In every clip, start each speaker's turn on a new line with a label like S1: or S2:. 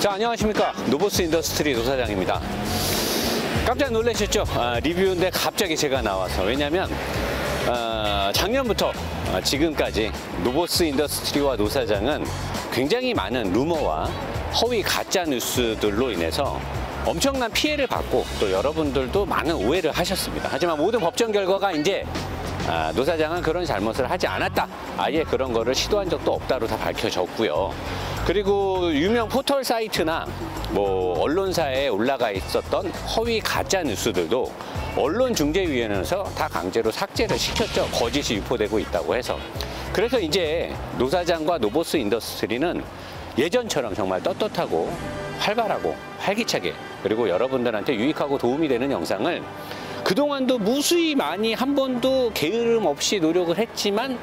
S1: 자, 안녕하십니까. 노보스 인더스트리 노사장입니다. 깜짝 놀라셨죠? 리뷰인데 갑자기 제가 나와서. 왜냐면 작년부터 지금까지 노보스 인더스트리와 노사장은 굉장히 많은 루머와 허위 가짜 뉴스들로 인해서 엄청난 피해를 받고 또 여러분들도 많은 오해를 하셨습니다. 하지만 모든 법정 결과가 이제 노사장은 그런 잘못을 하지 않았다. 아예 그런 거를 시도한 적도 없다로 다 밝혀졌고요. 그리고 유명 포털 사이트나 뭐 언론사에 올라가 있었던 허위 가짜 뉴스들도 언론중재위원회에서 다 강제로 삭제를 시켰죠. 거짓이 유포되고 있다고 해서. 그래서 이제 노사장과 노보스 인더스트리는 예전처럼 정말 떳떳하고 활발하고 활기차게, 그리고 여러분들한테 유익하고 도움이 되는 영상을 그동안도 무수히 많이 한 번도 게으름 없이 노력을 했지만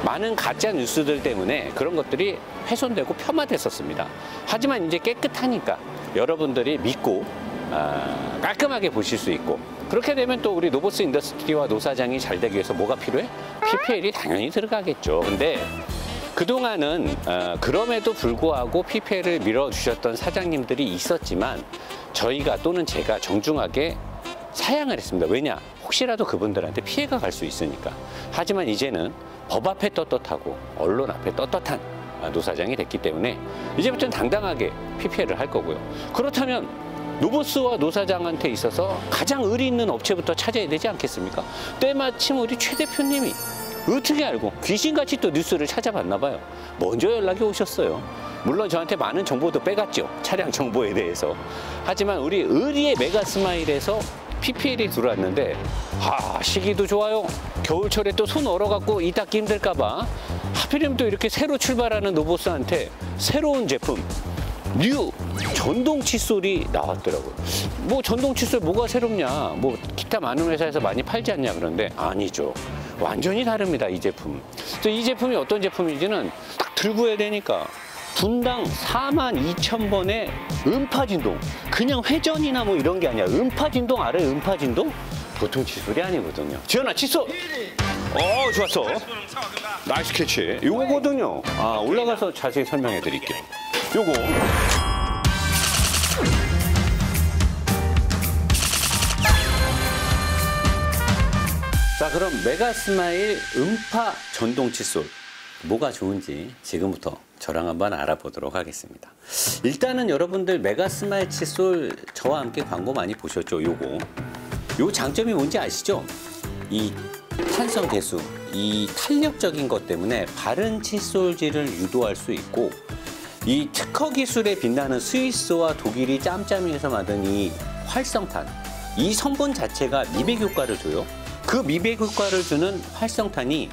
S1: 많은 가짜 뉴스들 때문에 그런 것들이 훼손되고 폄하됐었습니다. 하지만 이제 깨끗하니까 여러분들이 믿고 깔끔하게 보실 수 있고, 그렇게 되면 또 우리 노보스 인더스트리와 노사장이 잘 되기 위해서 뭐가 필요해? PPL이 당연히 들어가겠죠. 근데 그동안은 그럼에도 불구하고 PPL을 밀어주셨던 사장님들이 있었지만 저희가 또는 제가 정중하게 사양을 했습니다. 왜냐? 혹시라도 그분들한테 피해가 갈 수 있으니까. 하지만 이제는 법 앞에 떳떳하고 언론 앞에 떳떳한 노사장이 됐기 때문에 이제부터는 당당하게 PPL을 할 거고요. 그렇다면 노보스와 노사장한테 있어서 가장 의리 있는 업체부터 찾아야 되지 않겠습니까? 때마침 우리 최 대표님이 어떻게 알고 귀신같이 또 뉴스를 찾아봤나 봐요. 먼저 연락이 오셨어요. 물론 저한테 많은 정보도 빼갔죠. 차량 정보에 대해서. 하지만 우리 의리의 메가스마일에서 PPL이 들어왔는데 시기도 좋아요. 겨울철에 또 손 얼어갖고 이 닦기 힘들까봐 하필이면 또 이렇게 새로 출발하는 노보스한테 새로운 제품 뉴 전동 칫솔이 나왔더라고요. 뭐 전동 칫솔 뭐가 새롭냐, 뭐 기타 많은 회사에서 많이 팔지 않냐 그런데 아니죠. 완전히 다릅니다, 이 제품. 또 이 제품이 어떤 제품인지는 딱 들고 해야 되니까 분당 42,000번의 음파진동. 그냥 회전이나 뭐 이런 게 아니야. 음파진동 알아요? 음파진동? 보통 칫솔이 아니거든요. 지현아, 칫솔! 좋았어. 나이스 캐치. 요거거든요. 올라가서 자세히 설명해 드릴게요. 요거. 자, 그럼 메가스마일 음파 전동 칫솔. 뭐가 좋은지 지금부터 저랑 한번 알아보도록 하겠습니다. 일단은 여러분들 메가스마일 칫솔 저와 함께 광고 많이 보셨죠? 요 장점이 뭔지 아시죠? 이 탄성 개수, 이 탄력적인 것 때문에 바른 칫솔질을 유도할 수 있고, 이 특허 기술에 빛나는 스위스와 독일이 짬짬이해서 만든 이 활성탄, 이 성분 자체가 미백 효과를 줘요. 그 미백 효과를 주는 활성탄이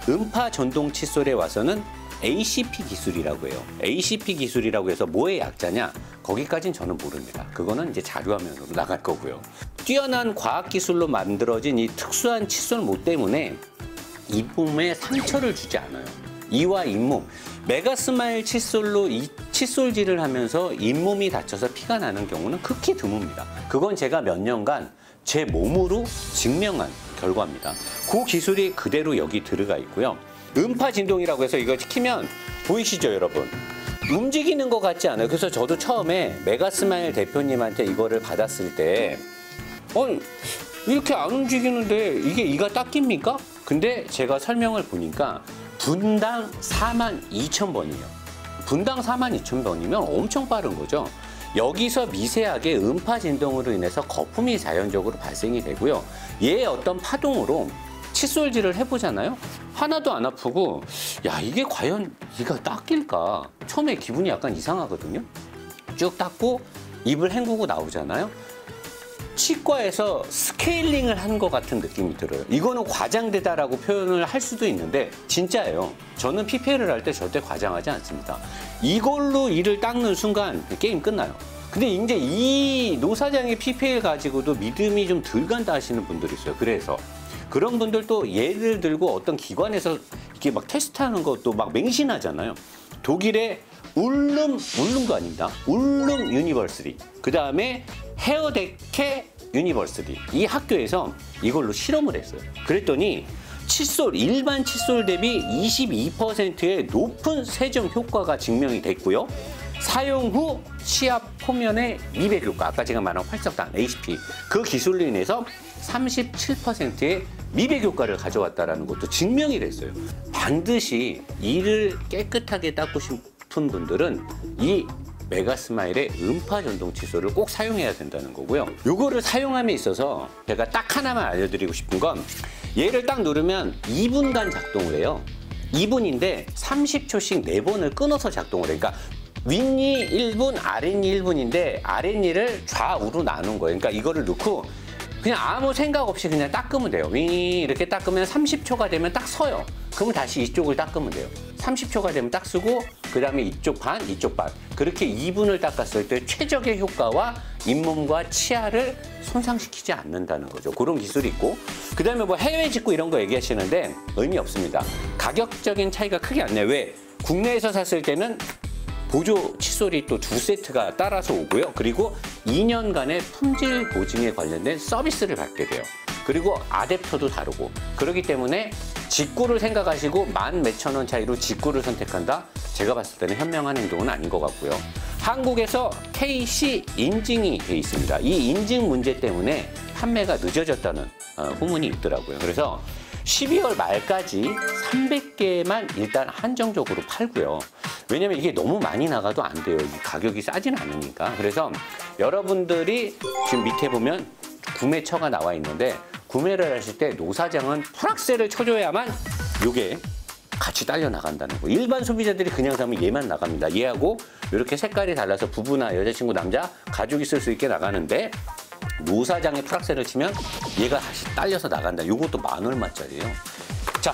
S1: 음파 전동 칫솔에 와서는 ACP 기술이라고 해요. ACP 기술이라고 해서 뭐의 약자냐? 거기까진 저는 모릅니다. 그거는 이제 자료화면으로 나갈 거고요. 뛰어난 과학기술로 만들어진 이 특수한 칫솔모 때문에 잇몸에 상처를 주지 않아요. 이와 잇몸. 메가스마일 칫솔로 이 칫솔질을 하면서 잇몸이 다쳐서 피가 나는 경우는 극히 드뭅니다. 그건 제가 몇 년간 제 몸으로 증명한 결과입니다. 그 기술이 그대로 여기 들어가 있고요. 음파 진동이라고 해서 이거 키면 보이시죠, 여러분? 움직이는 것 같지 않아요. 그래서 저도 처음에 메가스마일 대표님한테 이거를 받았을 때 이렇게 안 움직이는데 이게 이가 닦입니까? 근데 제가 설명을 보니까 분당 42,000번이에요. 분당 42,000번이면 엄청 빠른 거죠. 여기서 미세하게 음파 진동으로 인해서 거품이 자연적으로 발생이 되고요. 얘의 어떤 파동으로 칫솔질을 해보잖아요. 하나도 안 아프고, 야, 이게 과연 이가 닦일까? 처음에 기분이 약간 이상하거든요. 쭉 닦고 입을 헹구고 나오잖아요. 치과에서 스케일링을 한 것 같은 느낌이 들어요. 이거는 과장되다라고 표현을 할 수도 있는데 진짜예요. 저는 PPL을 할 때 절대 과장하지 않습니다. 이걸로 이를 닦는 순간 게임 끝나요. 근데 이제 이 노사장의 PPL 가지고도 믿음이 좀 덜 간다 하시는 분들이 있어요. 그래서 그런 분들도 예를 들고 어떤 기관에서 이렇게 막 테스트하는 것도 막 맹신하잖아요. 독일의 울름도 아닙니다. 울름 유니버시티. 그 다음에 헤어데케 유니버시티. 이 학교에서 이걸로 실험을 했어요. 그랬더니 칫솔, 일반 칫솔 대비 22%의 높은 세정 효과가 증명이 됐고요. 사용 후 치아 표면의 미백 효과, 아까 제가 말한 활성탄 HP, 그 기술로 인해서 37%의 미백 효과를 가져왔다는 것도 증명이 됐어요. 반드시 이를 깨끗하게 닦고 싶은 분들은 이 메가스마일의 음파 전동 칫솔을 꼭 사용해야 된다는 거고요. 요거를 사용함에 있어서 제가 딱 하나만 알려드리고 싶은 건, 얘를 딱 누르면 2분간 작동을 해요. 2분인데 30초씩 4번을 끊어서 작동을 해요. 그러니까 윗니 1분, 아랫니 1분인데 아랫니를 좌우로 나눈 거예요. 그러니까 이거를 넣고 그냥 아무 생각 없이 그냥 닦으면 돼요. 이렇게 닦으면 30초가 되면 딱 서요. 그러면 다시 이쪽을 닦으면 돼요. 30초가 되면 딱 쓰고 그 다음에 이쪽 반, 이쪽 반. 그렇게 2분을 닦았을 때 최적의 효과와 잇몸과 치아를 손상시키지 않는다는 거죠. 그런 기술이 있고, 그 다음에 뭐 해외 직구 이런 거 얘기하시는데 의미 없습니다. 가격적인 차이가 크게 안 나요. 왜? 국내에서 샀을 때는 보조 칫솔이 또 2세트가 따라서 오고요. 그리고 2년간의 품질 보증에 관련된 서비스를 받게 돼요. 그리고 아댑터도 다르고, 그렇기 때문에 직구를 생각하시고 만 몇천 원 차이로 직구를 선택한다? 제가 봤을 때는 현명한 행동은 아닌 것 같고요. 한국에서 KC 인증이 돼 있습니다. 이 인증 문제 때문에 판매가 늦어졌다는 후문이 있더라고요. 그래서 12월 말까지 300개만 일단 한정적으로 팔고요. 왜냐면 이게 너무 많이 나가도 안 돼요. 가격이 싸진 않으니까. 그래서 여러분들이 지금 밑에 보면 구매처가 나와 있는데, 구매를 하실 때 노사장은 프락셀을 쳐줘야만 요게 같이 딸려 나간다는 거. 일반 소비자들이 그냥 사면 얘만 나갑니다. 얘하고 이렇게 색깔이 달라서 부부나 여자친구, 남자, 가족이 쓸 수 있게 나가는데, 노사장에 프락셀을 치면 얘가 다시 딸려서 나간다. 요것도 10,000얼마짜리예요. 자,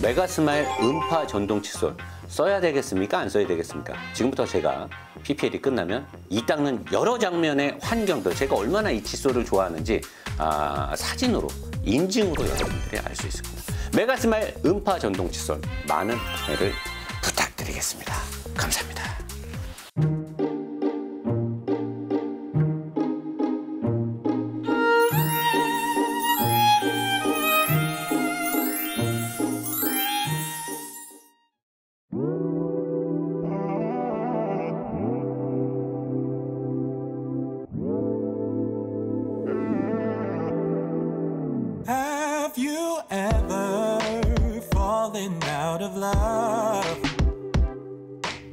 S1: 메가스마일 음파 전동 칫솔 써야 되겠습니까? 안 써야 되겠습니까? 지금부터 제가 PPL이 끝나면 이 닦는 여러 장면의 환경들, 제가 얼마나 이 칫솔을 좋아하는지 사진으로, 인증으로 여러분들이 알 수 있을 겁니다. 메가스마일 음파 전동 칫솔 많은 구매를 부탁드리겠습니다. 감사합니다.
S2: Have you ever fallen out of love?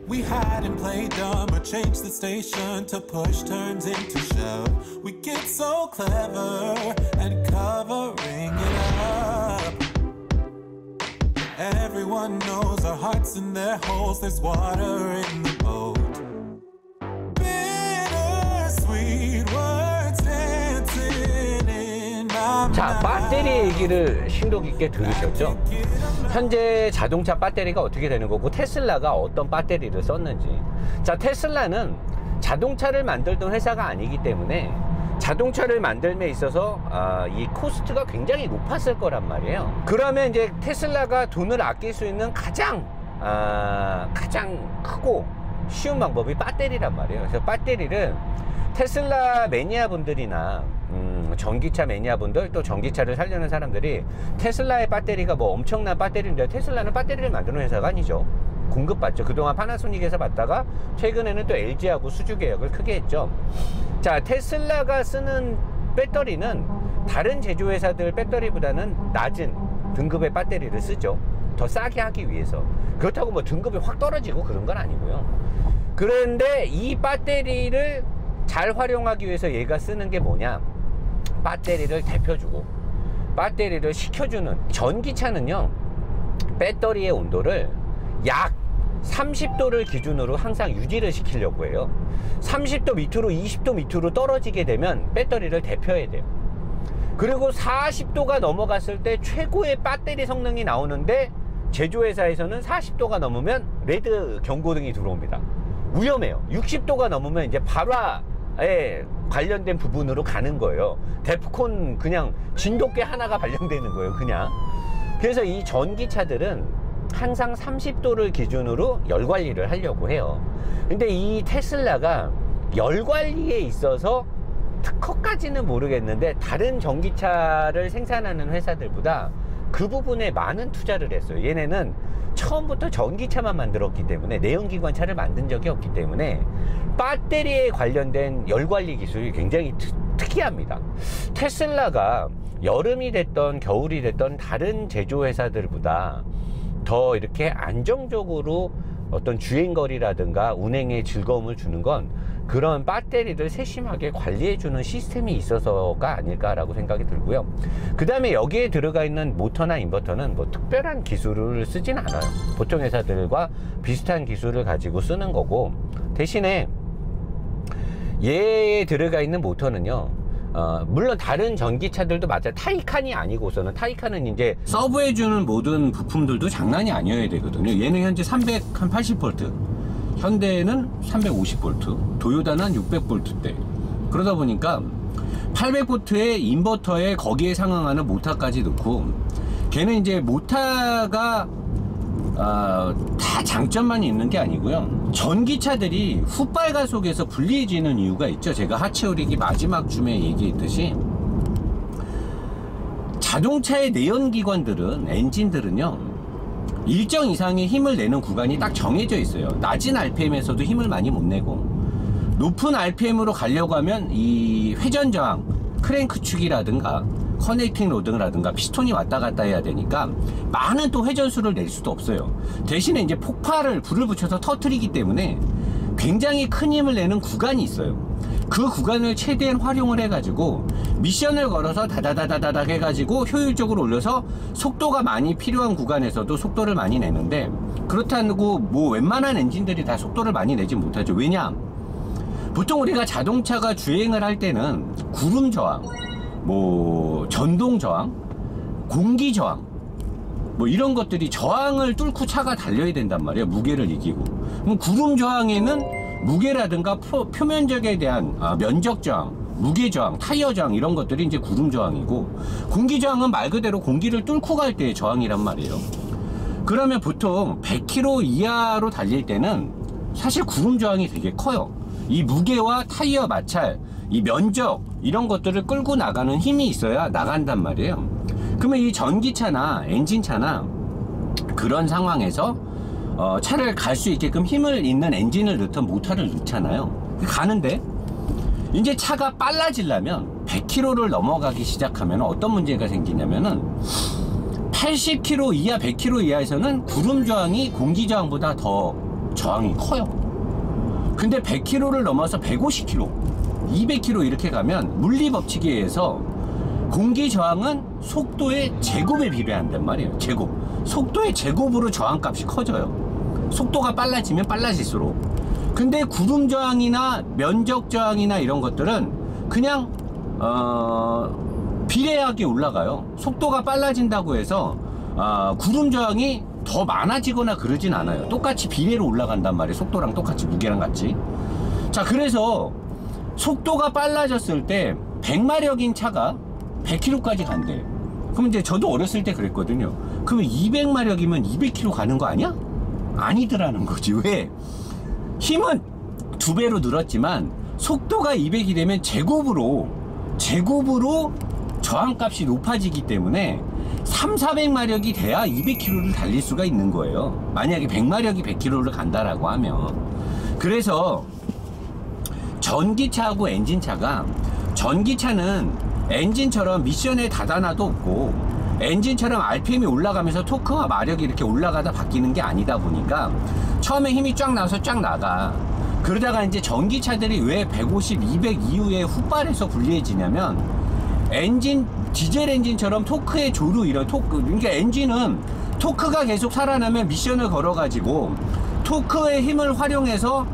S2: We hide and play dumb or change the station to push turns into shove. We get so clever at covering it up. Everyone knows our hearts in their holes. There's water in the boat. Bittersweet words dancing in my
S1: 자, 배터리 얘기를 심도 깊게 들으셨죠? 현재 자동차 배터리가 어떻게 되는 거고, 테슬라가 어떤 배터리를 썼는지. 자, 테슬라는 자동차를 만들던 회사가 아니기 때문에 자동차를 만들면 있어서 이 코스트가 굉장히 높았을 거란 말이에요. 그러면 이제 테슬라가 돈을 아낄 수 있는 가장 크고 쉬운 방법이 배터리란 말이에요. 그래서 배터리를 테슬라 매니아 분들이나 전기차 매니아 분들, 또 전기차를 살려는 사람들이 테슬라의 배터리가 뭐 엄청난 배터리인데, 테슬라는 배터리를 만드는 회사가 아니죠. 공급받죠. 그동안 파나소닉에서 받다가 최근에는 또 LG하고 수주 계약을 크게 했죠. 자, 테슬라가 쓰는 배터리는 다른 제조회사들 배터리보다는 낮은 등급의 배터리를 쓰죠. 더 싸게 하기 위해서. 그렇다고 뭐 등급이 확 떨어지고 그런 건 아니고요. 그런데 이 배터리를 잘 활용하기 위해서 얘가 쓰는 게 뭐냐, 배터리를 데펴주고 배터리를 식혀주는. 전기차는요, 배터리의 온도를 약 30도를 기준으로 항상 유지를 시키려고 해요. 30도 밑으로, 20도 밑으로 떨어지게 되면 배터리를 데펴야 돼요. 그리고 40도가 넘어갔을 때 최고의 배터리 성능이 나오는데, 제조회사에서는 40도가 넘으면 레드 경고등이 들어옵니다. 위험해요. 60도가 넘으면 이제 발화에 관련된 부분으로 가는 거예요. 데프콘 그냥 진돗개 하나가 발령되는 거예요, 그냥. 그래서 이 전기차들은 항상 30도를 기준으로 열 관리를 하려고 해요. 근데 이 테슬라가 열 관리에 있어서 특허까지는 모르겠는데, 다른 전기차를 생산하는 회사들보다 그 부분에 많은 투자를 했어요. 얘네는
S3: 처음부터 전기차만 만들었기 때문에, 내연기관차를 만든 적이 없기 때문에 배터리에 관련된 열관리 기술이 굉장히 특이합니다. 테슬라가 여름이 됐던 겨울이 됐던 다른 제조회사들보다 더 이렇게 안정적으로 어떤 주행거리라든가 운행에 즐거움을 주는 건 그런 배터리를 세심하게 관리해주는 시스템이 있어서가 아닐까라고 생각이 들고요. 그 다음에 여기에 들어가 있는 모터나 인버터는 뭐 특별한 기술을 쓰진 않아요. 보통 회사들과 비슷한 기술을 가지고 쓰는 거고, 대신에 얘에 들어가 있는 모터는요, 물론 다른 전기차들도 맞아요. 타이칸이 아니고서는, 타이칸은 이제 서브해주는 모든 부품들도 장난이 아니어야 되거든요. 얘는 현재 380V, 현대는 350V, 도요타는 한 600V대. 그러다 보니까 800V의 인버터에 거기에 상응하는 모터까지 넣고, 걔는 이제 모터가 다 장점만 있는 게 아니고요. 전기차들이 훗발가속에서 불리해지는 이유가 있죠. 제가 하체오리기 마지막 줌에 얘기했듯이, 자동차의 내연기관들은, 엔진들은요, 일정 이상의 힘을 내는 구간이 딱 정해져 있어요. 낮은 RPM에서도 힘을 많이 못 내고, 높은 RPM으로 가려고 하면 이 회전저항, 크랭크축이라든가 커넥팅 로드라든가 피스톤이 왔다 갔다 해야 되니까 많은 또 회전수를 낼 수도 없어요. 대신에 이제 폭발을, 불을 붙여서 터뜨리기 때문에 굉장히 큰 힘을 내는 구간이 있어요. 그 구간을 최대한 활용을 해가지고 미션을 걸어서 다다다다닥 해가지고 효율적으로 올려서 속도가 많이 필요한 구간에서도 속도를 많이 내는데, 그렇다고 뭐 웬만한 엔진들이 다 속도를 많이 내지 못하죠. 왜냐? 보통 우리가 자동차가 주행을 할 때는 구름 저항, 뭐 전동 저항, 공기 저항, 뭐 이런 것들이 저항을 뚫고 차가 달려야 된단 말이에요. 무게를 이기고. 그럼 구름 저항에는 무게라든가 표면적에 대한 면적 저항, 무게 저항, 타이어 저항, 이런 것들이 이제 구름 저항이고, 공기 저항은 말 그대로 공기를 뚫고 갈 때의 저항이란 말이에요. 그러면 보통 100km 이하로 달릴 때는 사실 구름 저항이 되게 커요. 이 무게와 타이어 마찰, 이 면적, 이런 것들을 끌고 나가는 힘이 있어야 나간단 말이에요. 그러면 이 전기차나 엔진차나 그런 상황에서 차를 갈 수 있게끔 힘을 있는 엔진을 넣든 모터를 넣잖아요. 가는데 이제 차가 빨라지려면 100km를 넘어가기 시작하면 어떤 문제가 생기냐면은 80km 이하, 100km 이하에서는 구름 저항이 공기 저항보다 더 저항이 커요. 근데 100km를 넘어서 150km, 200km 이렇게 가면 물리 법칙에 의해서 공기 저항은 속도의 제곱에 비례한단 말이에요. 제곱. 속도의 제곱으로 저항값이 커져요. 속도가 빨라지면 빨라질수록. 근데 구름 저항이나 면적 저항이나 이런 것들은 그냥 비례하게 올라가요. 속도가 빨라진다고 해서 구름 저항이 더 많아지거나 그러진 않아요. 똑같이 비례로 올라간단 말이에요. 속도랑 똑같이, 무게랑 같이. 자, 그래서 속도가 빨라졌을 때 100마력인 차가 100km까지 간대. 그럼 이제 저도 어렸을 때 그랬거든요. 그러면 200마력이면 200km 가는 거 아니야? 아니더라는 거지. 왜? 힘은 2배로 늘었지만 속도가 200이 되면 제곱으로 저항값이 높아지기 때문에 300~400마력이 돼야 200km를 달릴 수가 있는 거예요. 만약에 100마력이 100km를 간다라고 하면. 그래서 전기차하고 엔진차가, 전기차는 엔진처럼 미션에 다다나도 없고, 엔진처럼 RPM이 올라가면서 토크와 마력이 이렇게 올라가다 바뀌는 게 아니다 보니까 처음에 힘이 쫙 나와서 쫙 나가. 그러다가 이제 전기차들이 왜 150, 200 이후에 훗발해서 불리해지냐면, 디젤 엔진처럼 토크의 조류, 이런 토크, 그러니까 엔진은 토크가 계속 살아나면 미션을 걸어가지고 토크의 힘을 활용해서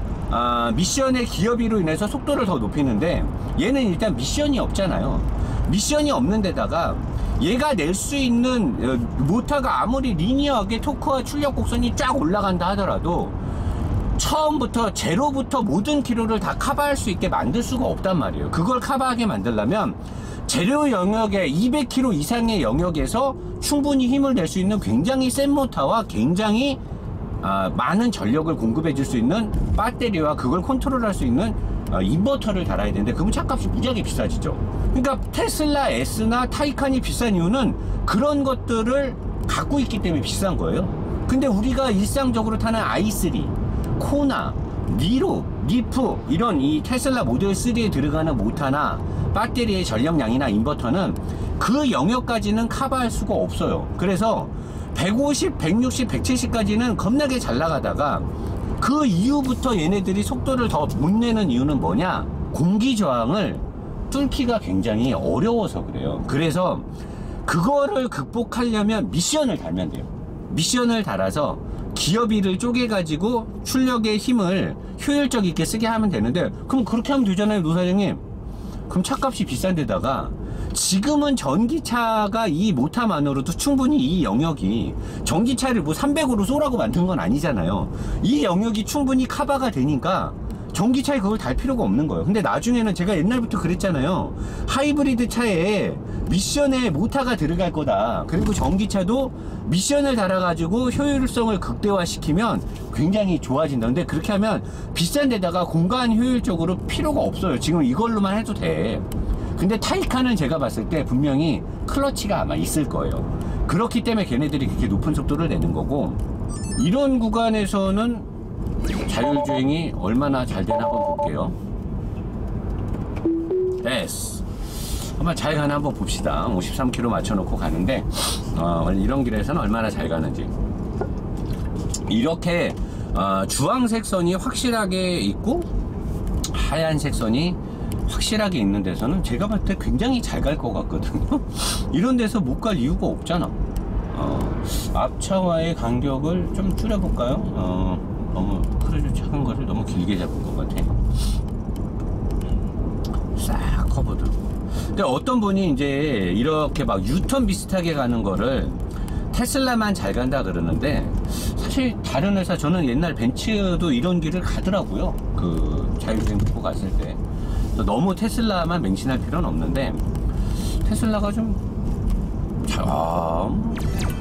S3: 미션의 기여비로 인해서 속도를 더 높이는데, 얘는 일단 미션이 없잖아요. 미션이 없는 데다가 얘가 낼 수 있는 모터가 아무리 리니어하게 토크와 출력 곡선이 쫙 올라간다 하더라도 처음부터 제로부터 모든 키로를 다 커버할 수 있게 만들 수가 없단 말이에요. 그걸 커버하게 만들려면 제로 영역의 200km 이상의 영역에서 충분히 힘을 낼 수 있는 굉장히 센 모터와 굉장히 많은 전력을 공급해 줄 수 있는 배터리와 그걸 컨트롤할 수 있는 인버터를 달아야 되는데, 그럼 차값이 무지하게 비싸지죠. 그러니까 테슬라 S나 타이칸이 비싼 이유는 그런 것들을 갖고 있기 때문에 비싼 거예요. 근데 우리가 일상적으로 타는 i3, 코나, 니로, 리프 이런 이 테슬라 모델 3에 들어가는 모터나 배터리의 전력량이나 인버터는 그 영역까지는 커버할 수가 없어요. 그래서 150, 160, 170까지는 겁나게 잘 나가다가 그 이후부터 얘네들이 속도를 더 못 내는 이유는 뭐냐? 공기 저항을 뚫기가 굉장히 어려워서 그래요. 그래서 그거를 극복하려면 미션을 달면 돼요. 미션을 달아서 기어비를 쪼개가지고 출력의 힘을 효율적 있게 쓰게 하면 되는데, 그럼 그렇게 하면 되잖아요, 노사장님. 그럼 차값이 비싼데다가 지금은 전기차가 이 모터만으로도 충분히 이 영역이, 전기차를 뭐 300으로 쏘라고 만든 건 아니잖아요. 이 영역이 충분히 커버가 되니까 전기차에 그걸 달 필요가 없는 거예요. 근데 나중에는 제가 옛날부터 그랬잖아요. 하이브리드 차에 미션에 모터가 들어갈 거다. 그리고 전기차도 미션을 달아가지고 효율성을 극대화시키면 굉장히 좋아진다. 근데 그렇게 하면 비싼 데다가 공간 효율적으로 필요가 없어요. 지금 이걸로만 해도 돼. 근데 타이칸은 제가 봤을 때 분명히 클러치가 아마 있을 거예요. 그렇기 때문에 걔네들이 그렇게 높은 속도를 내는 거고, 이런 구간에서는 자율주행이 얼마나 잘 되나 한번 볼게요. 됐어. 한번 잘 가나 한번 봅시다. 53km 맞춰놓고 가는데 이런 길에서는 얼마나 잘 가는지. 이렇게 주황색 선이 확실하게 있고 하얀색 선이 확실하게 있는 데서는 제가 봤을 때 굉장히 잘 갈 것 같거든요. 이런 데서 못 갈 이유가 없잖아. 앞차와의 간격을 좀 줄여볼까요? 너무 크루즈 작은 거를 너무 길게 잡은 것 같아. 싹 커브도. 근데 어떤 분이 이제 이렇게 막 유턴 비슷하게 가는 거를 테슬라만 잘 간다 그러는데, 사실 다른 회사, 저는 옛날 벤츠도 이런 길을 가더라고요. 그 자율주행 듣고 갔을 때. 너무 테슬라만 맹신할 필요는 없는데, 테슬라가 좀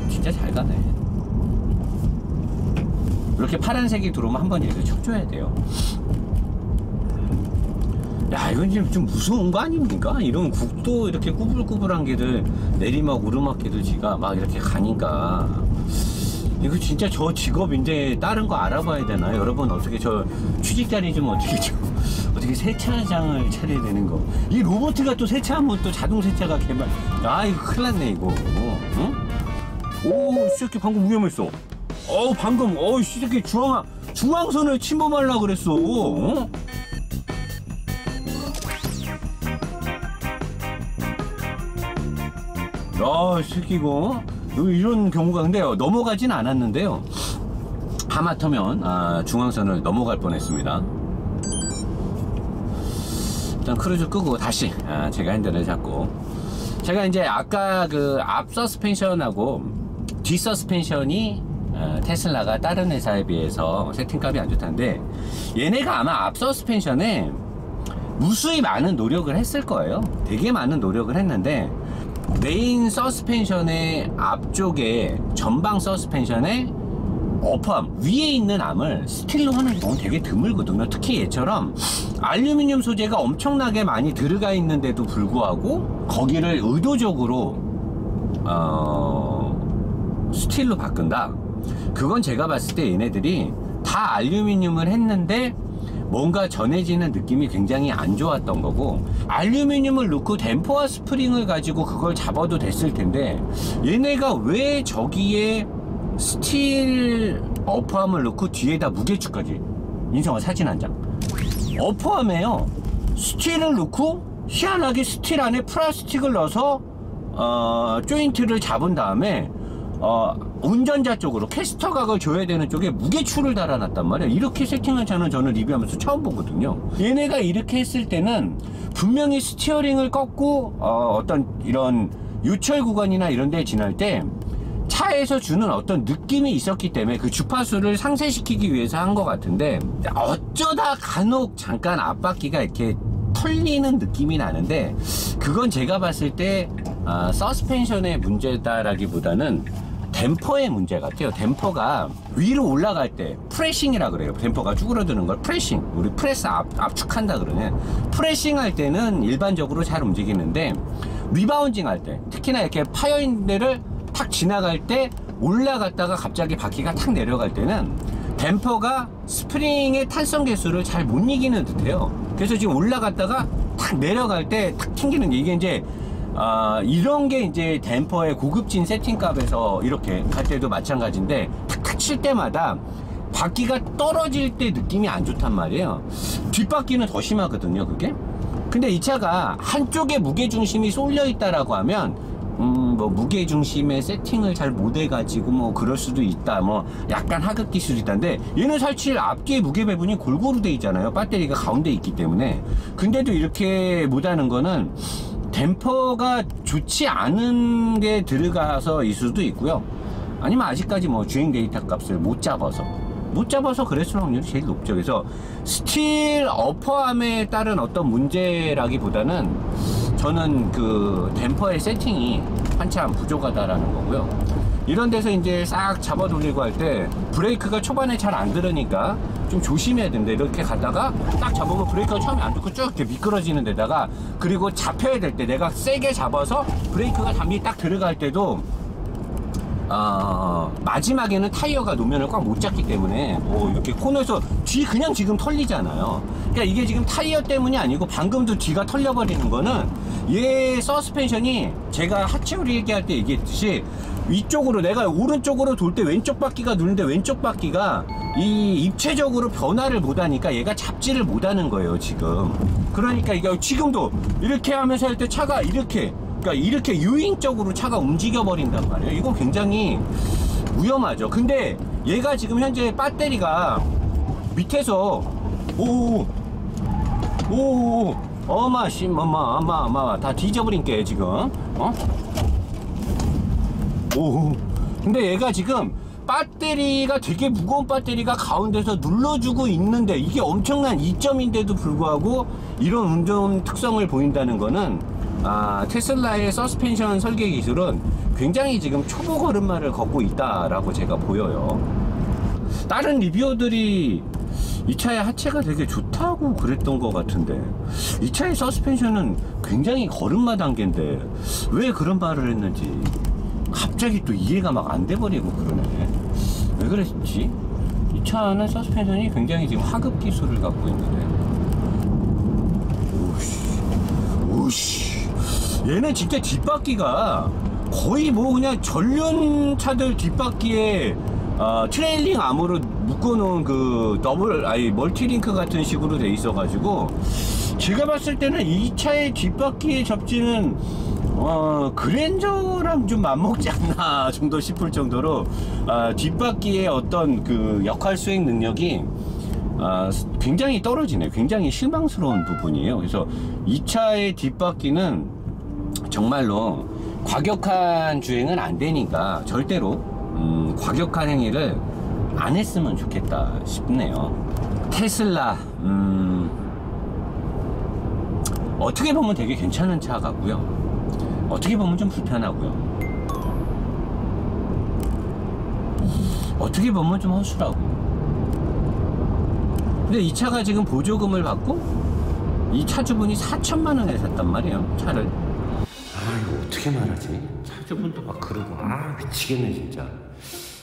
S3: 진짜 잘 가네. 이렇게 파란색이 들어오면 한번 이렇게 쳐줘야 돼요. 야, 이건 좀 무서운 거 아닙니까? 이런 국도 이렇게 꾸불꾸불한 길을 내리막 오르막길을 지가 막 이렇게 가니까, 이거 진짜 저 직업 이제 다른 거 알아봐야 되나요? 여러분 어떻게 저 취직 자리 좀 어떻게 세차장을 차려야 되는 거. 이 로봇가 또 세차하면 또 자동 세차가 개발. 아, 이거 큰일 났네 이거. 응? 오, 이 새끼 방금 위험했어. 방금 이 새끼 중앙선을 침범하려고 그랬어. 이 새끼 이거 이런 경우가, 근데 넘어가진 않았는데요. 하마터면 중앙선을 넘어갈 뻔했습니다. 일단 크루즈 끄고 다시 제가 핸들을 잡고, 제가 이제 아까 그 앞 서스펜션하고 뒷 서스펜션이 테슬라가 다른 회사에 비해서 세팅값이 안 좋다는데, 얘네가 아마 앞 서스펜션에 무수히 많은 노력을 했을 거예요. 되게 많은 노력을 했는데, 메인 서스펜션의 앞쪽에 전방 서스펜션의 어퍼암 위에 있는 암을 스틸로 하는 경우는 되게 드물거든요. 특히 얘처럼 알루미늄 소재가 엄청나게 많이 들어가 있는데도 불구하고 거기를 의도적으로 스틸로 바꾼다. 그건 제가 봤을 때 얘네들이 다 알루미늄을 했는데 뭔가 전해지는 느낌이 굉장히 안 좋았던 거고, 알루미늄을 넣고 댐퍼와 스프링을 가지고 그걸 잡아도 됐을 텐데, 얘네가 왜 저기에 스틸 어퍼암을 넣고 뒤에다 무게추까지. 인성아, 사진 한 장. 어퍼암에요, 스틸을 넣고 희한하게 스틸 안에 플라스틱을 넣어서 조인트를 잡은 다음에 운전자 쪽으로 캐스터 각을 줘야 되는 쪽에 무게추를 달아놨단 말이에요. 이렇게 세팅한 차는 저는 리뷰하면서 처음 보거든요. 얘네가 이렇게 했을 때는 분명히 스티어링을 꺾고 어떤 이런 유철 구간이나 이런 데 지날 때 차에서 주는 어떤 느낌이 있었기 때문에 그 주파수를 상쇄시키기 위해서 한 것 같은데, 어쩌다 간혹 잠깐 앞바퀴가 이렇게 털리는 느낌이 나는데, 그건 제가 봤을 때 서스펜션의 문제다라기보다는 댐퍼의 문제 같아요. 댐퍼가 위로 올라갈 때 프레싱이라 그래요. 댐퍼가 쭈그러드는 걸 프레싱, 우리 프레스 압축한다 그러네. 프레싱 할 때는 일반적으로 잘 움직이는데, 리바운딩 할 때, 특히나 이렇게 파여있는 데를 탁 지나갈 때 올라갔다가 갑자기 바퀴가 탁 내려갈 때는 댐퍼가 스프링의 탄성 개수를 잘 못 이기는 듯해요. 그래서 지금 올라갔다가 탁 내려갈 때 탁 튕기는, 이게 이제 이런 게 이제 댐퍼의 고급진 세팅값에서 이렇게 갈 때도 마찬가지인데, 탁탁 칠 때마다 바퀴가 떨어질 때 느낌이 안 좋단 말이에요. 뒷바퀴는 더 심하거든요, 그게. 근데 이 차가 한쪽에 무게중심이 쏠려 있다라고 하면 뭐 무게중심의 세팅을 잘 못해가지고 뭐 그럴 수도 있다, 뭐 약간 하급 기술이다인데, 얘는 사실 앞뒤에 무게 배분이 골고루 돼 있잖아요. 배터리가 가운데 있기 때문에. 근데도 이렇게 못하는 거는 댐퍼가 좋지 않은 게 들어가서일 수도 있고요. 아니면 아직까지 뭐 주행 데이터 값을 못 잡아서 그랬을 확률이 제일 높죠. 그래서 스틸 어퍼암에 따른 어떤 문제라기보다는 저는 그 댐퍼의 세팅이 한참 부족하다라는 거고요. 이런 데서 이제 싹 잡아 돌리고 할 때 브레이크가 초반에 잘 안 들으니까 좀 조심해야 됩니다. 이렇게 가다가 딱 잡으면 브레이크가 처음에 안 들고 쭉 이렇게 미끄러지는 데다가, 그리고 잡혀야 될 때 내가 세게 잡아서 브레이크가 잠이 딱 들어갈 때도 마지막에는 타이어가 노면을 꽉 못 잡기 때문에 이렇게 코너에서 뒤 그냥 지금 털리잖아요. 그러니까 이게 지금 타이어 때문이 아니고 방금도 뒤가 털려버리는 거는 얘 서스펜션이, 제가 하체우리 얘기할 때 얘기했듯이 위쪽으로, 내가 오른쪽으로 돌 때 왼쪽 바퀴가 누르는데 왼쪽 바퀴가 이 입체적으로 변화를 못하니까 얘가 잡지를 못하는 거예요 지금. 그러니까 이게 지금도 이렇게 하면서 할 때 차가 이렇게, 그러니까 이렇게 유인적으로 차가 움직여 버린단 말이에요. 이건 굉장히 위험하죠. 근데 얘가 지금 현재 배터리가 밑에서 어마 다 뒤져버린 게 지금 근데 얘가 지금 배터리가 되게 무거운 배터리가 가운데서 눌러주고 있는데, 이게 엄청난 이점인데도 불구하고 이런 운전 특성을 보인다는 거는 테슬라의 서스펜션 설계 기술은 굉장히 지금 초보 걸음마를 걷고 있다라고 제가 보여요. 다른 리뷰어들이 이 차의 하체가 되게 좋다고 그랬던 것 같은데, 이 차의 서스펜션은 굉장히 걸음마 단계인데 왜 그런 말을 했는지 갑자기 또 이해가 막 안 돼버리고 그러네. 왜 그랬지? 이 차는 서스펜션이 굉장히 지금 하급 기술을 갖고 있는데, 오씨, 얘는 진짜 뒷바퀴가 거의 뭐 그냥 전륜차들 뒷바퀴에 트레일링 암으로 묶어놓은 그 멀티링크 같은 식으로 돼 있어가지고, 제가 봤을 때는 이 차의 뒷바퀴의 접지는 그랜저랑 좀 맞먹지 않나 정도 싶을 정도로 뒷바퀴의 어떤 그 역할 수행 능력이 굉장히 떨어지네. 굉장히 실망스러운 부분이에요. 그래서 이 차의 뒷바퀴는 정말로 과격한 주행은 안 되니까 절대로 과격한 행위를 안 했으면 좋겠다 싶네요. 테슬라 어떻게 보면 되게 괜찮은 차 같고요, 어떻게 보면 좀 불편하고요, 어떻게 보면 좀 허술하고. 근데 이 차가 지금 보조금을 받고 이 차주분이 4천만 원에 샀단 말이에요, 차를. 이거 어떻게 말하지? 차주분도 막 그러고 미치겠네 진짜.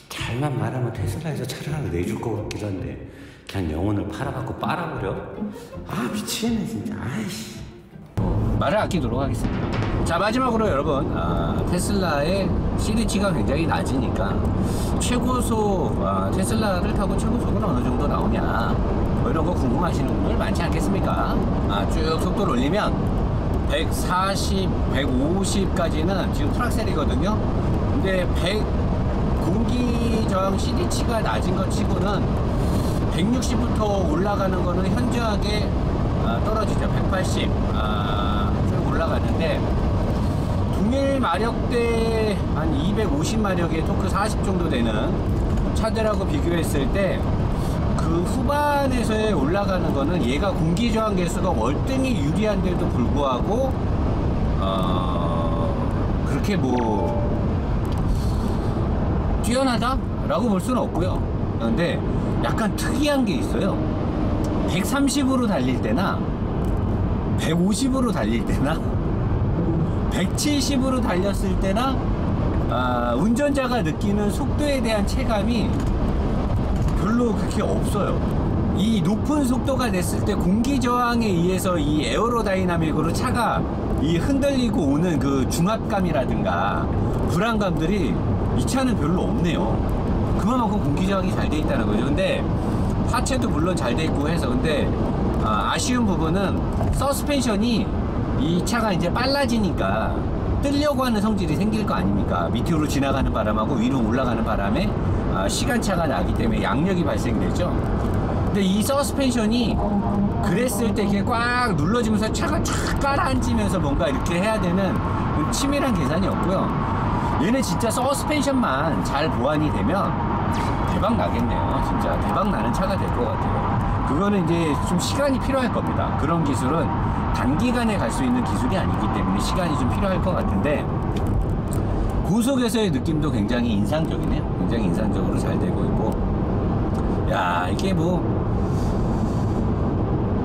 S3: 잘만 말하면 테슬라에서 차를 하나 내줄 것 같기도 한데 그냥 영혼을 팔아갖고 빨아버려? 미치겠네 진짜. 아이씨. 말을 아끼도록 하겠습니다. 자, 마지막으로 여러분, 테슬라의 CD치가 굉장히 낮으니까 최고속, 테슬라를 타고 최고속은 어느 정도 나오냐, 뭐 이런 거 궁금하시는 분들 많지 않겠습니까? 쭉 속도를 올리면 140, 150까지는 지금 풀악셀이거든요. 근데 공기 저항 CD치가 낮은 것 치고는 160부터 올라가는 거는 현저하게 떨어지죠. 180 쭉 올라가는데, 동일 마력대 한 250마력의 토크 40 정도 되는 차들하고 비교했을 때 그 후반에서의 올라가는 거는 얘가 공기 저항 개수가 월등히 유리한데도 불구하고 그렇게 뭐 뛰어나다? 라고 볼 수는 없고요. 그런데 약간 특이한 게 있어요. 130으로 달릴 때나 150으로 달릴 때나 170으로 달렸을 때나 운전자가 느끼는 속도에 대한 체감이 별로 그렇게 없어요. 이 높은 속도가 됐을 때 공기 저항에 의해서 이 에어로다이나믹으로 차가 이 흔들리고 오는 그 중압감이라든가 불안감들이 이 차는 별로 없네요. 그만큼 공기 저항이 잘 돼 있다는 거죠. 근데 하체도 물론 잘 돼 있고 해서 근데 아쉬운 부분은 서스펜션이 이 차가 이제 빨라지니까 뜨려고 하는 성질이 생길 거 아닙니까? 밑으로 지나가는 바람하고 위로 올라가는 바람에 시간차가 나기 때문에 양력이 발생되죠. 근데 이 서스펜션이 그랬을 때 이렇게 꽉 눌러지면서 차가 쫙 가라앉으면서 뭔가 이렇게 해야 되는 치밀한 계산이 없고요. 얘는 진짜 서스펜션만 잘 보완이 되면 대박 나겠네요. 진짜 대박 나는 차가 될 것 같아요. 그거는 이제 좀 시간이 필요할 겁니다. 그런 기술은 단기간에 갈 수 있는 기술이 아니기 때문에 시간이 좀 필요할 것 같은데 고속에서의 느낌도 굉장히 인상적이네요. 굉장히 인상적으로 잘 되고 있고, 야, 이게 뭐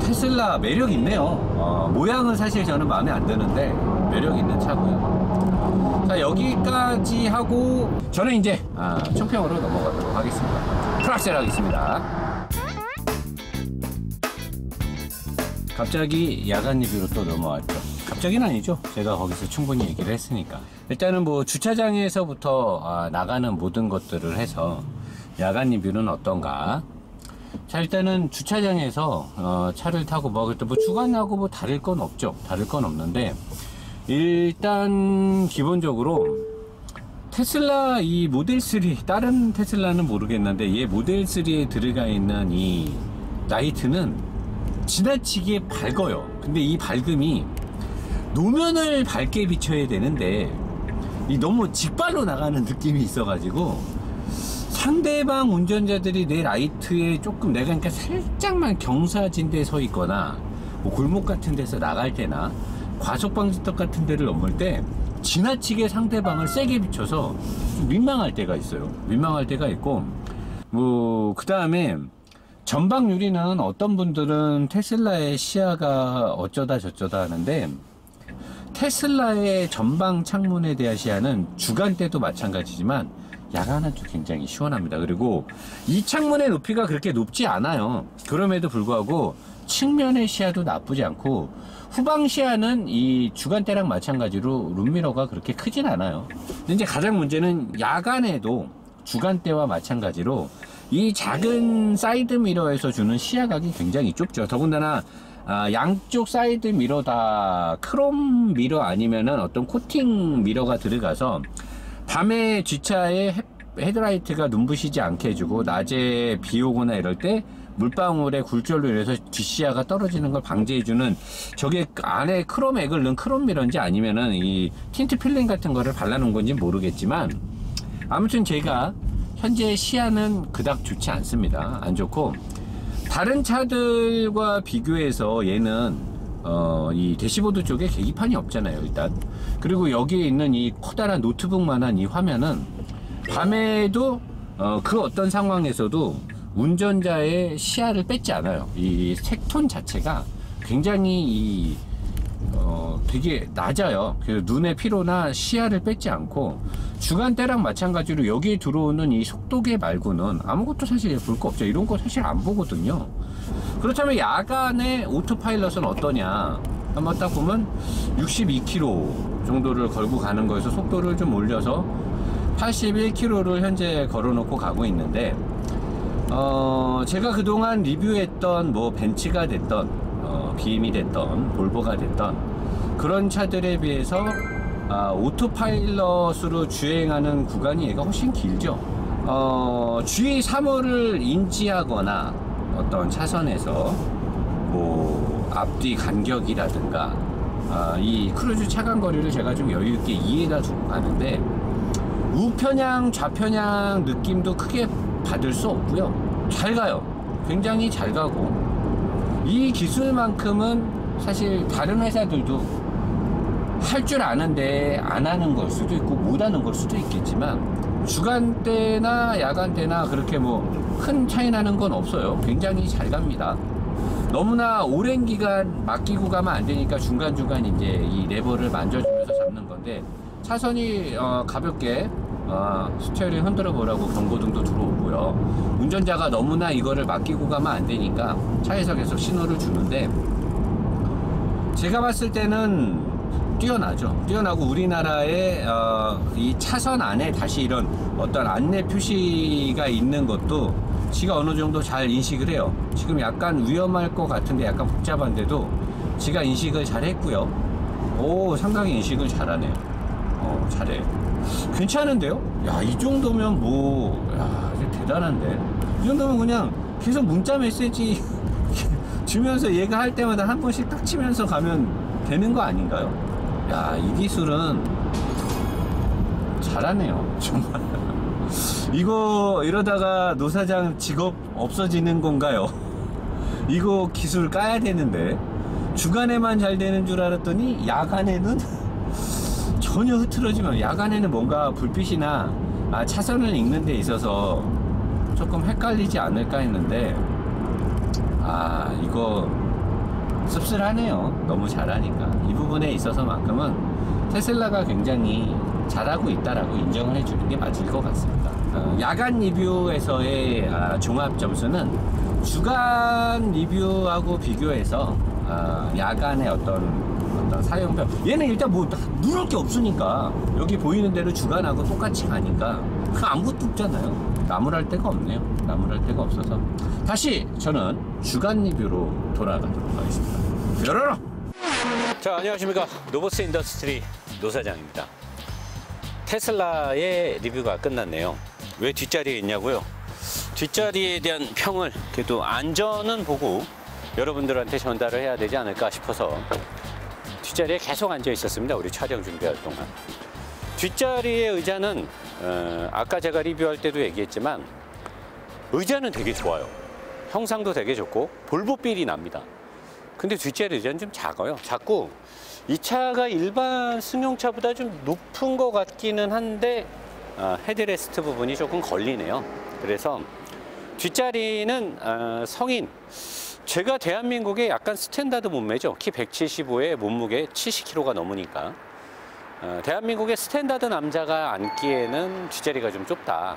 S3: 테슬라 매력 있네요. 모양은 사실 저는 마음에 안 드는데 매력 있는 차고요. 자, 여기까지 하고 저는 이제 총평으로 넘어가도록 하겠습니다. 프락셀 하겠습니다. 갑자기 야간 리뷰로 또 넘어왔죠. 갑자기는 아니죠. 제가 거기서 충분히 얘기를 했으니까. 일단은 뭐 주차장에서부터 나가는 모든 것들을 해서 야간 리뷰는 어떤가. 자, 일단은 주차장에서 차를 타고 뭐 주간하고 뭐 다를 건 없죠. 다를 건 없는데 일단 기본적으로 테슬라 이 모델 3, 다른 테슬라는 모르겠는데 얘 모델 3에 들어가 있는 이 라이트는 지나치게 밝아요. 근데 이 밝음이 노면을 밝게 비춰야 되는데 이 너무 직발로 나가는 느낌이 있어가지고 상대방 운전자들이 내 라이트에 조금 내가 그러니까 살짝만 경사진 데 서 있거나 뭐 골목 같은 데서 나갈 때나 과속방지턱 같은 데를 넘을 때 지나치게 상대방을 세게 비춰서 좀 민망할 때가 있어요. 민망할 때가 있고 뭐 그 다음에 전방 유리는 어떤 분들은 테슬라의 시야가 어쩌다 저쩌다 하는데 테슬라의 전방 창문에 대한 시야는 주간 때도 마찬가지지만 야간은 좀 굉장히 시원합니다. 그리고 이 창문의 높이가 그렇게 높지 않아요. 그럼에도 불구하고 측면의 시야도 나쁘지 않고 후방 시야는 이 주간 때랑 마찬가지로 룸미러가 그렇게 크진 않아요. 근데 이제 가장 문제는 야간에도 주간 때와 마찬가지로 이 작은 사이드 미러에서 주는 시야각이 굉장히 좁죠. 더군다나 양쪽 사이드 미러 다 크롬 미러 아니면은 어떤 코팅 미러가 들어가서 밤에 뒷차에 헤드라이트가 눈부시지 않게 해주고 낮에 비 오거나 이럴 때 물방울의 굴절로 인해서 뒷시야가 떨어지는 걸 방지해주는 저게 안에 크롬 액을 넣은 크롬 미러인지 아니면은 이 틴트 필름 같은 거를 발라놓은 건지 모르겠지만 아무튼 제가 현재 시야는 그닥 좋지 않습니다. 안 좋고 다른 차들과 비교해서 얘는 이 대시보드 쪽에 계기판이 없잖아요. 일단 그리고 여기에 있는 이 커다란 노트북만한 이 화면은 밤에도 그 어떤 상황에서도 운전자의 시야를 뺏지 않아요. 이 색톤 자체가 굉장히 되게 낮아요. 그래서 눈의 피로나 시야를 뺏지 않고 주간 때랑 마찬가지로 여기에 들어오는 이 속도계 말고는 아무것도 사실 볼 거 없죠. 이런 거 사실 안 보거든요. 그렇다면 야간에 오토파일럿은 어떠냐? 한번 딱 보면 62km 정도를 걸고 가는 거에서 속도를 좀 올려서 81km를 현재 걸어놓고 가고 있는데 제가 그동안 리뷰했던 뭐 벤츠가 됐던 BM이 됐던 볼보가 됐던 그런 차들에 비해서 오토파일럿으로 주행하는 구간이 얘가 훨씬 길죠. 주의 사물을 인지하거나 어떤 차선에서 뭐 앞뒤 간격이라든가 이 크루즈 차간 거리를 제가 좀 여유있게 이해가 두고 가는데 우편향 좌편향 느낌도 크게 받을 수 없고요. 잘 가요. 굉장히 잘 가고 이 기술만큼은 사실 다른 회사들도 할 줄 아는데 안 하는 걸 수도 있고 못 하는 걸 수도 있겠지만 주간 때나 야간 때나 그렇게 뭐 큰 차이 나는 건 없어요. 굉장히 잘 갑니다. 너무나 오랜 기간 맡기고 가면 안 되니까 중간중간 이제 이 레버를 만져주면서 잡는 건데 차선이 가볍게 스티어링 흔들어 보라고 경고등도 들어오고요. 운전자가 너무나 이거를 맡기고 가면 안 되니까 차에서 계속 신호를 주는데, 제가 봤을 때는 뛰어나고 우리나라의 이 차선 안에 다시 이런 어떤 안내 표시가 있는 것도 지가 어느 정도 잘 인식을 해요. 지금 약간 위험할 것 같은데 약간 복잡한데도 지가 인식을 잘 했고요. 오, 상당히 인식을 잘하네요. 잘해. 괜찮은데요? 야, 이 정도면 이제 대단한데. 이 정도면 그냥 계속 문자 메시지 주면서 얘가 할 때마다 한 번씩 딱 치면서 가면 되는 거 아닌가요? 야, 이 기술은 잘하네요. 정말. 이거 이러다가 노사장 직업 없어지는 건가요? 이거 기술 까야 되는데. 주간에만 잘 되는 줄 알았더니 야간에는 전혀 흐트러지면, 야간에는 뭔가 불빛이나 차선을 읽는 데 있어서 조금 헷갈리지 않을까 했는데, 이거 씁쓸하네요. 너무 잘하니까. 이 부분에 있어서만큼은 테슬라가 굉장히 잘하고 있다라고 인정을 해주는 게 맞을 것 같습니다. 야간 리뷰에서의 종합 점수는 주간 리뷰하고 비교해서 야간의 어떤 사용평, 얘는 일단 뭐 누를 게 없으니까 여기 보이는 대로 주간하고 똑같이 가니까 아무것도 없잖아요. 나무랄 데가 없네요. 나무랄 데가 없어서 다시 저는 주간 리뷰로 돌아가도록 하겠습니다. 열어라!
S1: 자, 안녕하십니까. 노보스 인더스트리 노사장입니다. 테슬라의 리뷰가 끝났네요. 왜 뒷자리에 있냐고요? 뒷자리에 대한 평을 그래도 안전은 보고 여러분들한테 전달을 해야 되지 않을까 싶어서 뒷자리에 계속 앉아 있었습니다. 우리 촬영 준비할 동안. 뒷자리의 의자는 아까 제가 리뷰할 때도 얘기했지만 의자는 되게 좋아요. 형상도 되게 좋고 볼보필이 납니다. 근데 뒷자리 의자는 좀 작아요. 작고 이 차가 일반 승용차보다 좀 높은 것 같기는 한데 헤드레스트 부분이 조금 걸리네요. 그래서 뒷자리는 성인, 제가 대한민국의 약간 스탠다드 몸매죠. 키 175에 몸무게 70kg가 넘으니까 대한민국의 스탠다드 남자가 앉기에는 뒷자리가 좀 좁다.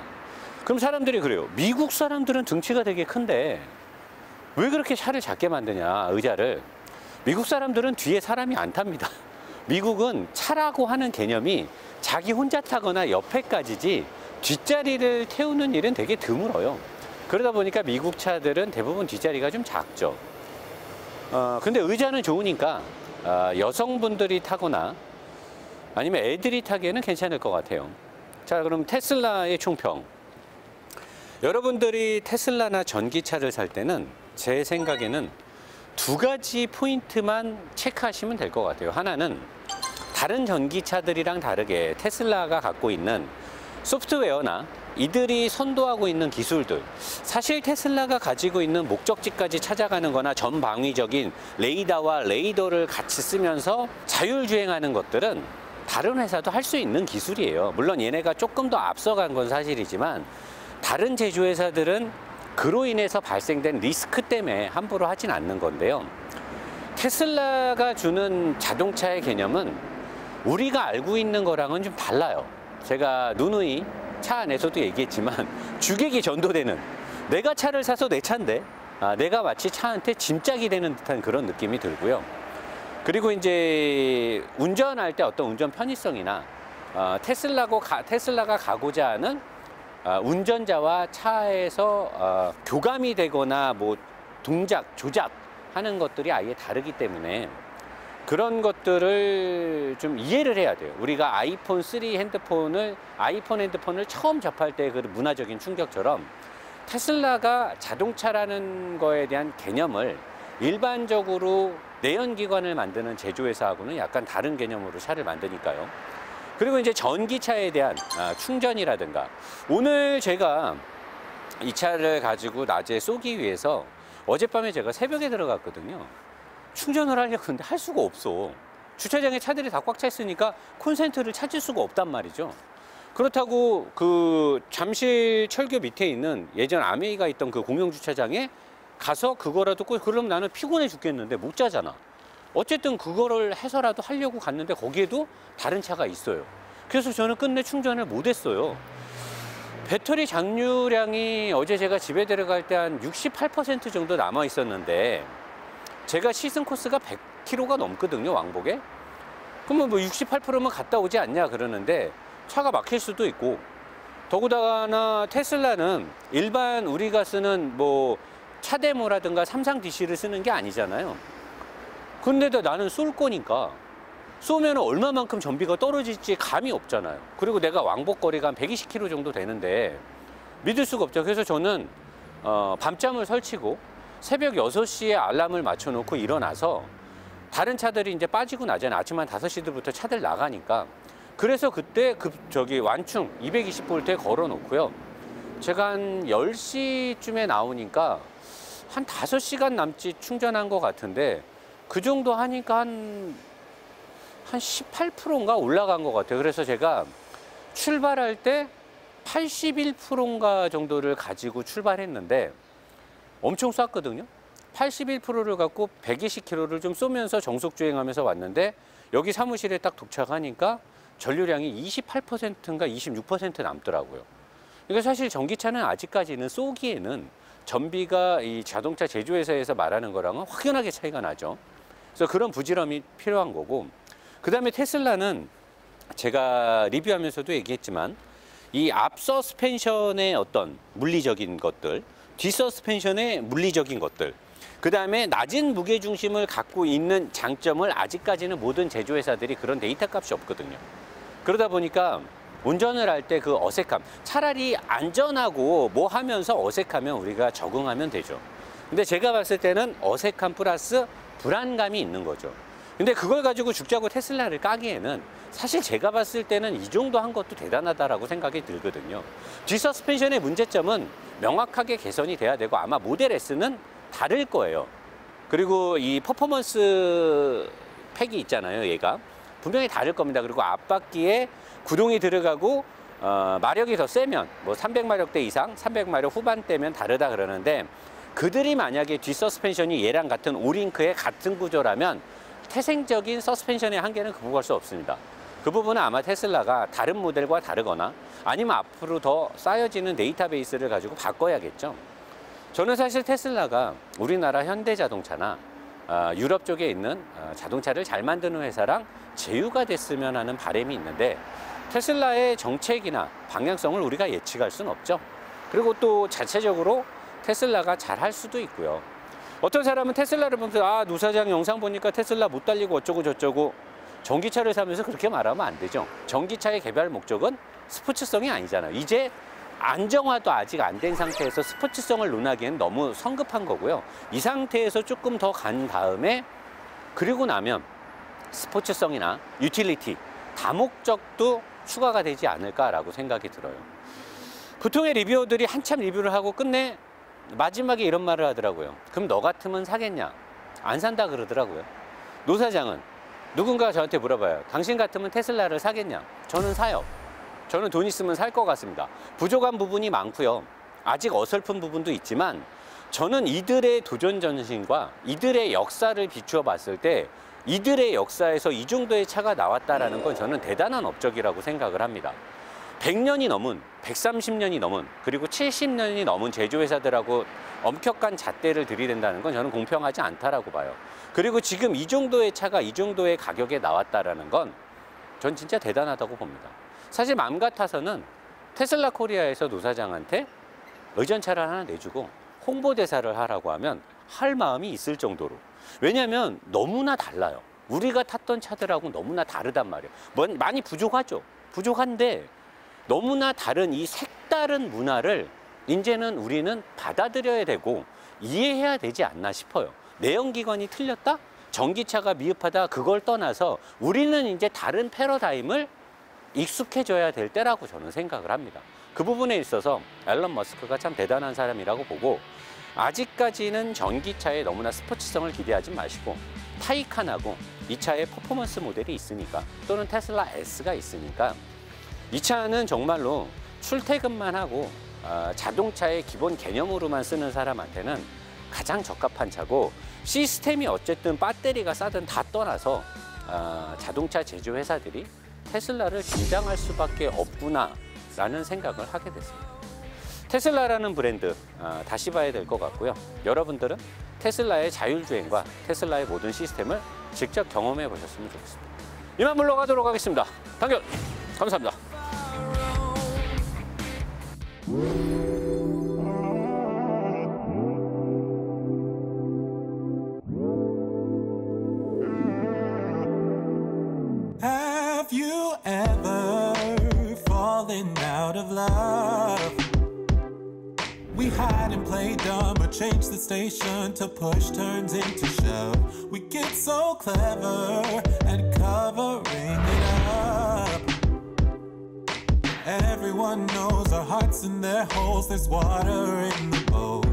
S1: 그럼 사람들이 그래요. 미국 사람들은 등치가 되게 큰데 왜 그렇게 차를 작게 만드냐, 의자를. 미국 사람들은 뒤에 사람이 안 탑니다. 미국은 차라고 하는 개념이 자기 혼자 타거나 옆에까지지 뒷자리를 태우는 일은 되게 드물어요. 그러다 보니까 미국 차들은 대부분 뒷자리가 좀 작죠. 근데 의자는 좋으니까 여성분들이 타거나 아니면 애들이 타기에는 괜찮을 것 같아요. 자, 그럼 테슬라의 총평. 여러분들이 테슬라나 전기차를 살 때는 제 생각에는 두 가지 포인트만 체크하시면 될 것 같아요. 하나는 다른 전기차들이랑 다르게 테슬라가 갖고 있는 소프트웨어나 이들이 선도하고 있는 기술들, 사실 테슬라가 가지고 있는 목적지까지 찾아가는 거나 전방위적인 레이더와 레이더를 같이 쓰면서 자율주행하는 것들은 다른 회사도 할 수 있는 기술이에요. 물론 얘네가 조금 더 앞서간 건 사실이지만 다른 제조회사들은 그로 인해서 발생된 리스크 때문에 함부로 하진 않는 건데요. 테슬라가 주는 자동차의 개념은 우리가 알고 있는 거랑은 좀 달라요. 제가 누누이 차 안에서도 얘기했지만 주객이 전도되는, 내가 차를 사서 내 차인데 내가 마치 차한테 짐짝이 되는 듯한 그런 느낌이 들고요. 그리고 이제 운전할 때 어떤 운전 편의성이나 테슬라가 가고자 하는 운전자와 차에서 교감이 되거나 뭐 동작, 조작하는 것들이 아예 다르기 때문에 그런 것들을 좀 이해를 해야 돼요. 우리가 아이폰 핸드폰을 처음 접할 때 그 문화적인 충격처럼 테슬라가 자동차라는 거에 대한 개념을 일반적으로 내연기관을 만드는 제조회사하고는 약간 다른 개념으로 차를 만드니까요. 그리고 이제 전기차에 대한 충전이라든가, 오늘 제가 이 차를 가지고 낮에 쏘기 위해서 어젯밤에 제가 새벽에 들어갔거든요. 충전을 하려고 하는데 할 수가 없어. 주차장에 차들이 다 꽉 차 있으니까 콘센트를 찾을 수가 없단 말이죠. 그렇다고 그 잠실 철교 밑에 있는 예전 아메이가 있던 그 공영주차장에 가서 그거라도 그럼 나는 피곤해 죽겠는데 못 자잖아. 어쨌든 그거를 해서라도 하려고 갔는데 거기에도 다른 차가 있어요. 그래서 저는 끝내 충전을 못했어요. 배터리 장류량이 어제 제가 집에 들어갈 때 한 68% 정도 남아 있었는데 제가 시즌 코스가 100km가 넘거든요, 왕복에. 그러면 뭐 68%면 갔다 오지 않냐 그러는데 차가 막힐 수도 있고, 더구나 테슬라는 일반 우리가 쓰는 뭐 차대모라든가 삼상 DC를 쓰는 게 아니잖아요. 근데도 나는 쏠 거니까 쏘면 얼마만큼 전비가 떨어질지 감이 없잖아요. 그리고 내가 왕복 거리가 한 120km 정도 되는데 믿을 수가 없죠. 그래서 저는 밤잠을 설치고 새벽 6시에 알람을 맞춰놓고 일어나서, 다른 차들이 이제 빠지고 나잖아요. 아침 한 5시부터 차들 나가니까. 그래서 그때 완충 220V에 걸어 놓고요. 제가 한 10시쯤에 나오니까 한 5시간 남짓 충전한 것 같은데, 그 정도 하니까 한 18%인가 올라간 것 같아요. 그래서 제가 출발할 때 81%인가 정도를 가지고 출발했는데 엄청 쐈거든요. 81%를 갖고 120km를 좀 쏘면서 정속 주행하면서 왔는데, 여기 사무실에 딱 도착하니까 전류량이 28%인가 26% 남더라고요. 그러니까 사실 전기차는 아직까지는 쏘기에는 전비가 이 자동차 제조회사에서 말하는 거랑은 확연하게 차이가 나죠. 그래서 그런 부지런함이 필요한 거고, 그 다음에 테슬라는 제가 리뷰하면서도 얘기했지만 이 앞 서스펜션의 어떤 물리적인 것들, 뒷 서스펜션의 물리적인 것들, 그 다음에 낮은 무게중심을 갖고 있는 장점을 아직까지는 모든 제조회사들이 그런 데이터 값이 없거든요. 그러다 보니까 운전을 할 때 그 어색함, 차라리 안전하고 뭐 하면서 어색하면 우리가 적응하면 되죠. 근데 제가 봤을 때는 어색함 플러스 불안감이 있는 거죠. 근데 그걸 가지고 죽자고 테슬라를 까기에는 사실 제가 봤을 때는 이 정도 한 것도 대단하다라고 생각이 들거든요. 뒷 서스펜션의 문제점은 명확하게 개선이 돼야 되고, 아마 모델 S는 다를 거예요. 그리고 이 퍼포먼스 팩이 있잖아요. 얘가 분명히 다를 겁니다. 그리고 앞바퀴에 구동이 들어가고 마력이 더 세면 뭐 300마력대 이상, 300마력 후반대면 다르다 그러는데, 그들이 만약에 뒷 서스펜션이 얘랑 같은 오링크의 같은 구조라면 태생적인 서스펜션의 한계는 극복할 수 없습니다. 그 부분은 아마 테슬라가 다른 모델과 다르거나 아니면 앞으로 더 쌓여지는 데이터베이스를 가지고 바꿔야겠죠. 저는 사실 테슬라가 우리나라 현대자동차나 유럽 쪽에 있는 자동차를 잘 만드는 회사랑 제휴가 됐으면 하는 바람이 있는데, 테슬라의 정책이나 방향성을 우리가 예측할 수는 없죠. 그리고 또 자체적으로 테슬라가 잘할 수도 있고요. 어떤 사람은 테슬라를 보면서 노 사장 영상 보니까 테슬라 못 달리고 어쩌고 저쩌고, 전기차를 사면서 그렇게 말하면 안 되죠. 전기차의 개발 목적은 스포츠성이 아니잖아요. 이제 안정화도 아직 안 된 상태에서 스포츠성을 논하기엔 너무 성급한 거고요. 이 상태에서 조금 더 간 다음에, 그리고 나면 스포츠성이나 유틸리티, 다목적도 추가가 되지 않을까라고 생각이 들어요. 보통의 리뷰어들이 한참 리뷰를 하고 끝내 마지막에 이런 말을 하더라고요. 그럼 너 같으면 사겠냐? 안 산다 그러더라고요. 노 사장은 누군가 저한테 물어봐요. 당신 같으면 테슬라를 사겠냐? 저는 사요. 저는 돈 있으면 살 것 같습니다. 부족한 부분이 많고요. 아직 어설픈 부분도 있지만, 저는 이들의 도전 정신과 이들의 역사를 비추어 봤을 때 이들의 역사에서 이 정도의 차가 나왔다라는 건 저는 대단한 업적이라고 생각을 합니다. 100년이 넘은, 130년이 넘은, 그리고 70년이 넘은 제조회사들하고 엄격한 잣대를 들이댄다는 건 저는 공평하지 않다라고 봐요. 그리고 지금 이 정도의 차가 이 정도의 가격에 나왔다라는 건 전 진짜 대단하다고 봅니다. 사실 마음 같아서는 테슬라 코리아에서 노 사장한테 의전차를 하나 내주고 홍보대사를 하라고 하면 할 마음이 있을 정도로. 왜냐하면 너무나 달라요. 우리가 탔던 차들하고 너무나 다르단 말이에요. 많이 부족하죠. 부족한데 너무나 다른 이 색다른 문화를 이제는 우리는 받아들여야 되고 이해해야 되지 않나 싶어요. 내연기관이 틀렸다? 전기차가 미흡하다? 그걸 떠나서 우리는 이제 다른 패러다임을 익숙해져야 될 때라고 저는 생각을 합니다. 그 부분에 있어서 앨런 머스크가 참 대단한 사람이라고 보고, 아직까지는 전기차에 너무나 스포츠성을 기대하지 마시고 타이칸하고 이 차에 퍼포먼스 모델이 있으니까, 또는 테슬라 S가 있으니까 이 차는 정말로 출퇴근만 하고 자동차의 기본 개념으로만 쓰는 사람한테는 가장 적합한 차고, 시스템이 어쨌든 배터리가 싸든 다 떠나서 자동차 제조회사들이 테슬라를 긴장할 수밖에 없구나라는 생각을 하게 됐습니다. 테슬라라는 브랜드 다시 봐야 될 것 같고요. 여러분들은 테슬라의 자율주행과 테슬라의 모든 시스템을 직접 경험해 보셨으면 좋겠습니다. 이만 물러가도록 하겠습니다. 당근 감사합니다.
S2: Have you ever fallen out of love? We hide and play dumb or change the station to push turns into shove. We get so clever at covering it up. Everyone knows our hearts in their holes. There's water in the boat.